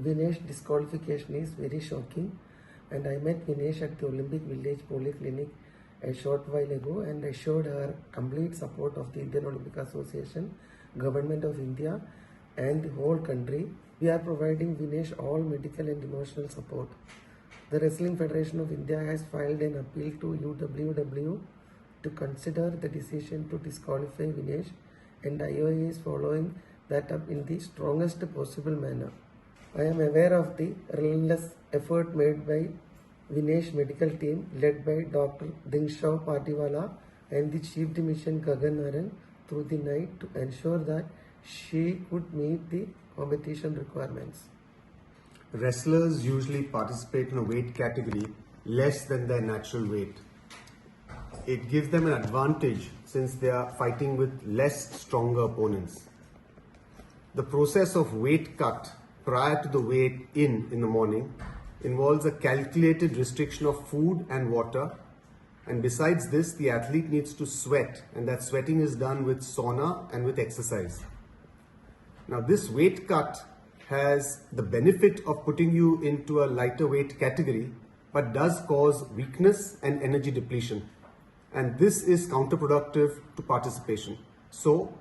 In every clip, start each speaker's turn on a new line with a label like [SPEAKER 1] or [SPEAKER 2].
[SPEAKER 1] Vinesh disqualification is very shocking, and I met Vinesh at the Olympic Village Polyclinic a short while ago and assured her complete support of the Indian Olympic Association, Government of India and the whole country. We are providing Vinesh all medical and emotional support. The Wrestling Federation of India has filed an appeal to UWW to consider the decision to disqualify Vinesh, and IOA is following that up in the strongest possible manner. I am aware of the relentless effort made by Vinesh medical team led by Dr. Dingshaw Patiwala and the Chief Dimission Gagan Naran through the night to ensure that she could meet the competition requirements.
[SPEAKER 2] Wrestlers usually participate in a weight category less than their natural weight. It gives them an advantage since they are fighting with less stronger opponents. The process of weight cut prior to the weight in the morning involves a calculated restriction of food and water, and besides this the athlete needs to sweat, and that sweating is done with sauna and with exercise. Now this weight cut has the benefit of putting you into a lighter weight category but does cause weakness and energy depletion, and this is counterproductive to participation. So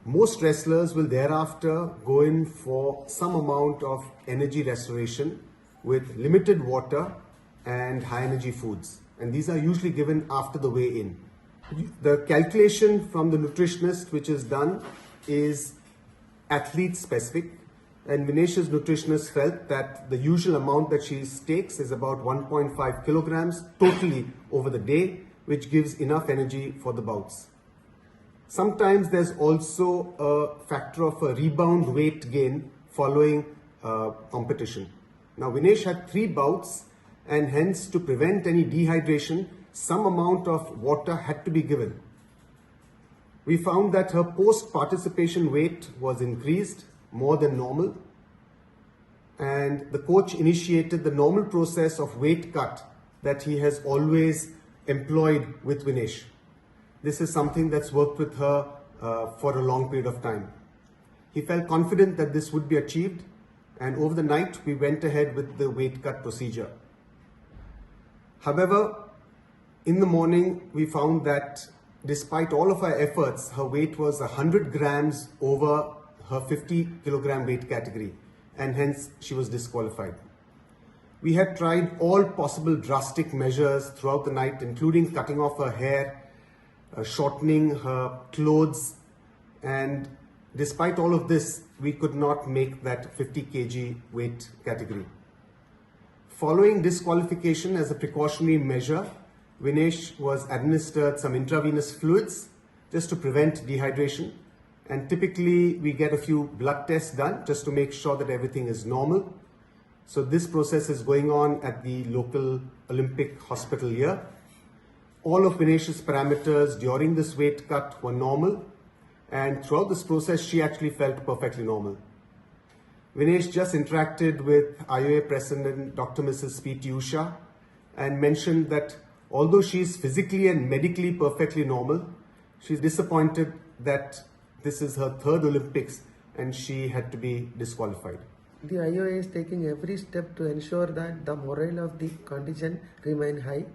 [SPEAKER 2] most wrestlers will thereafter go in for some amount of energy restoration with limited water and high energy foods, and these are usually given after the weigh-in. The calculation from the nutritionist which is done is athlete specific, and Vinesh's nutritionist felt that the usual amount that she takes is about 1.5 kilograms totally over the day, which gives enough energy for the bouts. Sometimes there's also a factor of a rebound weight gain following competition. Now Vinesh had 3 bouts, and hence to prevent any dehydration, some amount of water had to be given. We found that her post-participation weight was increased more than normal, and the coach initiated the normal process of weight cut that he has always employed with Vinesh. This is something that's worked with her for a long period of time. He felt confident that this would be achieved, and over the night we went ahead with the weight cut procedure. However, in the morning we found that despite all of our efforts, her weight was 100 grams over her 50 kilogram weight category, and hence she was disqualified. We had tried all possible drastic measures throughout the night, including cutting off her hair, shortening her clothes, and despite all of this, we could not make that 50 kg weight category. Following disqualification as a precautionary measure, Vinesh was administered some intravenous fluids just to prevent dehydration, and typically we get a few blood tests done just to make sure that everything is normal. So this process is going on at the local Olympic hospital here. All of Vinesh's parameters during this weight cut were normal, and throughout this process she actually felt perfectly normal. Vinesh just interacted with IOA President Dr. Mrs. P.T. Usha and mentioned that although she is physically and medically perfectly normal, she is disappointed that this is her 3rd Olympics and she had to be disqualified.
[SPEAKER 1] The IOA is taking every step to ensure that the morale of the contingent remain high.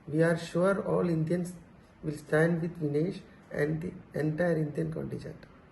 [SPEAKER 1] We are sure all Indians will stand with Vinesh and the entire Indian contingent.